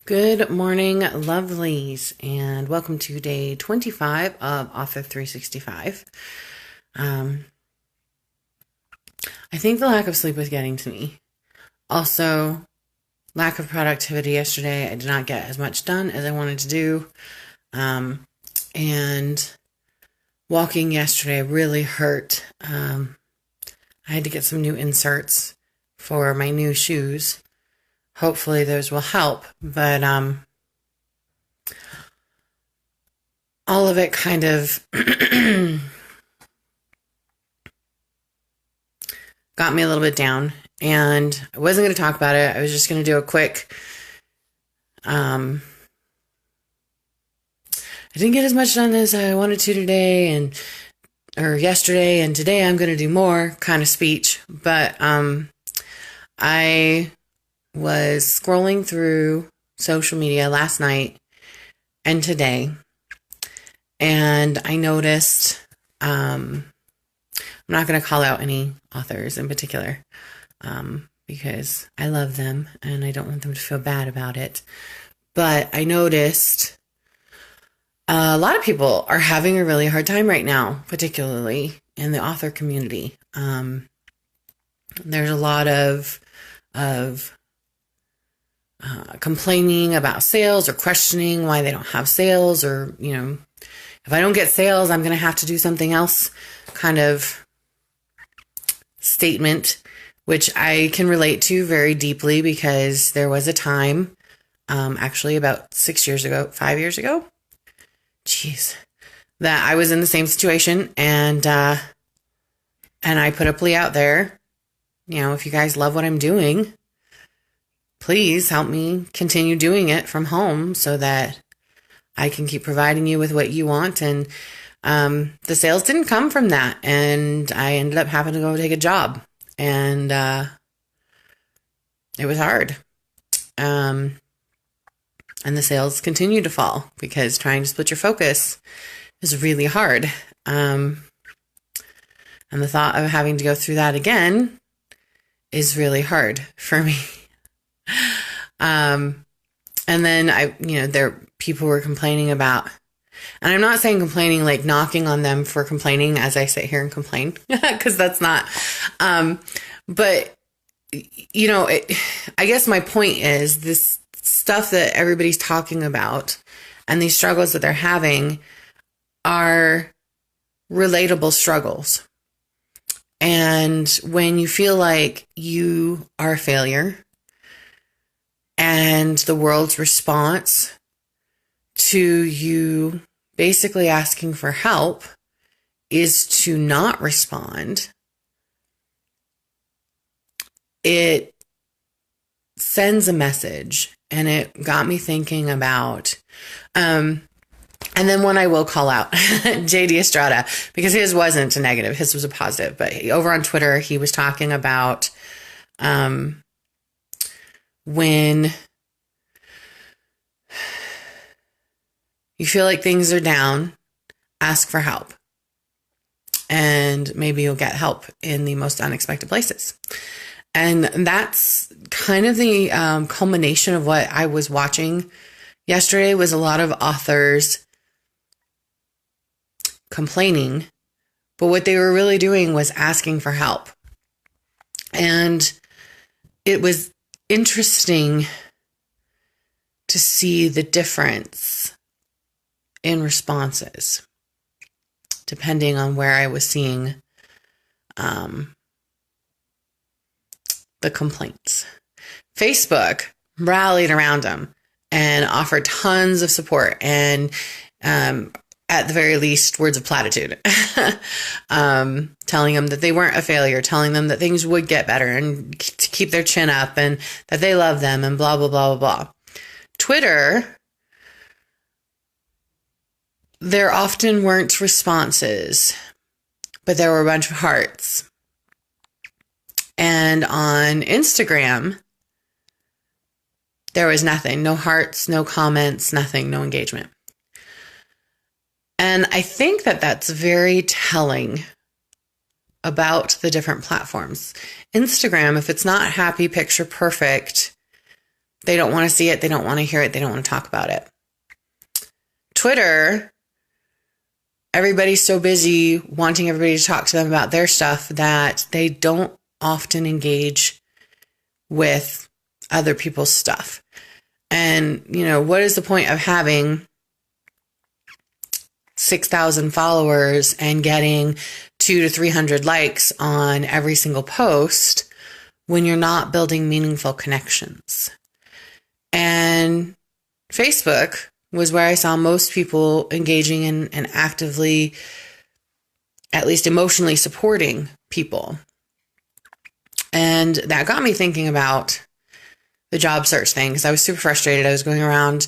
Good morning, lovelies, and welcome to day 25 of Author 365. I think the lack of sleep was getting to me. Also, lack of productivity yesterday. I did not get as much done as I wanted to do. And walking yesterday really hurt. I had to get some new inserts for my new shoes. Hopefully those will help, but all of it kind of got me a little bit down, and I wasn't going to talk about it. I was just going to do a quick I didn't get as much done as I wanted to today or yesterday, and today I'm going to do more kind of speech, but I was scrolling through social media last night and today, and I noticed, I'm not going to call out any authors in particular, because I love them and I don't want them to feel bad about it, but I noticed a lot of people are having a really hard time right now, particularly in the author community. There's a lot of complaining about sales or questioning why they don't have sales, or, if I don't get sales, I'm going to have to do something else kind of statement, which I can relate to very deeply because there was a time, actually about 5 years ago, that I was in the same situation, and I put a plea out there, if you guys love what I'm doing, please help me continue doing it from home so that I can keep providing you with what you want. And the sales didn't come from that, and I ended up having to go take a job, and it was hard. And the sales continued to fall because trying to split your focus is really hard. And the thought of having to go through that again is really hard for me. And then people were complaining about, and I'm not saying complaining like knocking on them for complaining as I sit here and complain, because that's not, but I guess my point is this stuff that everybody's talking about and these struggles that they're having are relatable struggles. And when you feel like you are a failure, and the world's response to you basically asking for help is to not respond, it sends a message. And it got me thinking about, and then one I will call out, JD Estrada, because his wasn't a negative, his was a positive. But over on Twitter, he was talking about when you feel like things are down, ask for help. And maybe you'll get help in the most unexpected places. And that's kind of the culmination of what I was watching yesterday, was a lot of authors complaining, but what they were really doing was asking for help. And it was interesting to see the difference in responses depending on where I was seeing the complaints. Facebook rallied around them and offered tons of support and at the very least, words of platitude, telling them that they weren't a failure, telling them that things would get better and to keep their chin up and that they love them and blah, blah, blah, blah, blah. Twitter, there often weren't responses, but there were a bunch of hearts. And on Instagram, there was nothing, no hearts, no comments, nothing, no engagement. And I think that that's very telling about the different platforms. Instagram, if it's not happy, picture perfect, They don't want to see it. They don't want to hear it. They don't want to talk about it. Twitter, everybody's so busy wanting everybody to talk to them about their stuff that they don't often engage with other people's stuff. And, what is the point of having 6,000 followers and getting 200 to 300 likes on every single post when you're not building meaningful connections? And Facebook was where I saw most people engaging in and actively, at least emotionally, supporting people. And that got me thinking about the job search thing, because I was super frustrated. I was going around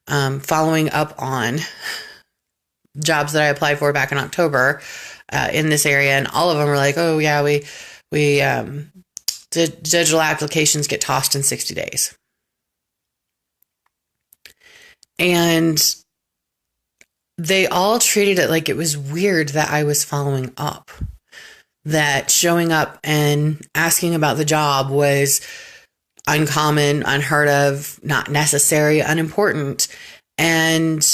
following up on jobs that I applied for back in October in this area, and all of them were like, oh yeah, we digital applications get tossed in 60 days. And they all treated it like it was weird that I was following up, that showing up and asking about the job was uncommon, unheard of, not necessary, unimportant. And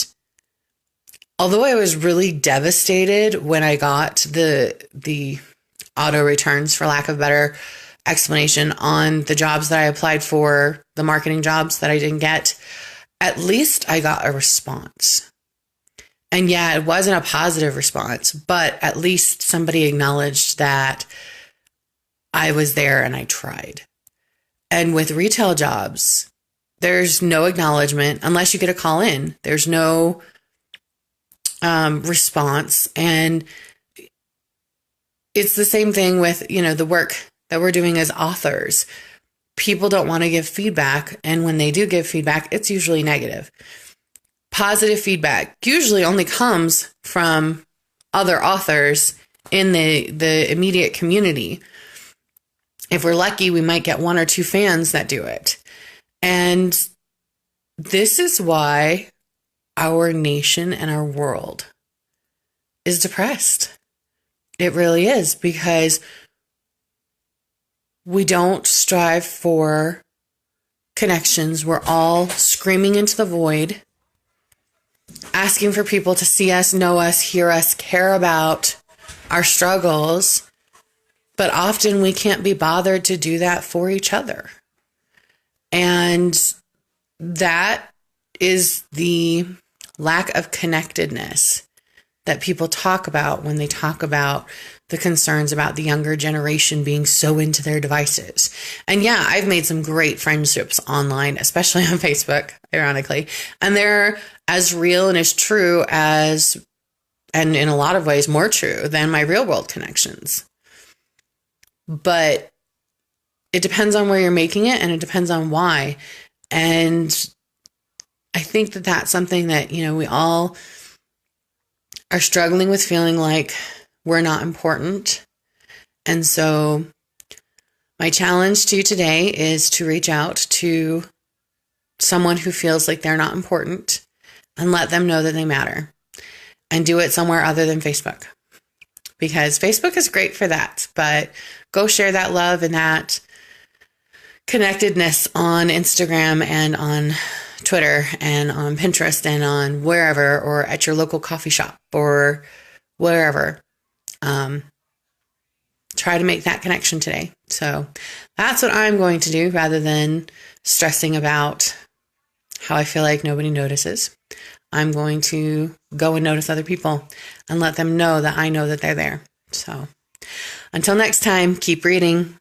although I was really devastated when I got the auto returns, for lack of a better explanation, on the jobs that I applied for, the marketing jobs that I didn't get, at least I got a response. And yeah, it wasn't a positive response, but at least somebody acknowledged that I was there and I tried. And with retail jobs, there's no acknowledgement unless you get a call in. There's no response. And it's the same thing with, the work that we're doing as authors. People don't want to give feedback. And when they do give feedback, it's usually negative. Positive feedback usually only comes from other authors in the immediate community. If we're lucky, we might get one or two fans that do it. And this is why our nation and our world is depressed. It really is, because we don't strive for connections. We're all screaming into the void, asking for people to see us, know us, hear us, care about our struggles. But often we can't be bothered to do that for each other. And that is the lack of connectedness that people talk about when they talk about the concerns about the younger generation being so into their devices. And yeah, I've made some great friendships online, especially on Facebook, ironically. And they're as real and as true as, and in a lot of ways more true than my real world connections. But it depends on where you're making it, and it depends on why. And I think that that's something that, we all are struggling with, feeling like we're not important. And so my challenge to you today is to reach out to someone who feels like they're not important and let them know that they matter, and do it somewhere other than Facebook, because Facebook is great for that. But go share that love and that connectedness on Instagram and on Twitter and on Pinterest and on wherever, or at your local coffee shop or wherever. Try to make that connection today. So that's what I'm going to do, rather than stressing about how I feel like nobody notices. I'm going to go and notice other people and let them know that I know that they're there. So until next time, keep reading.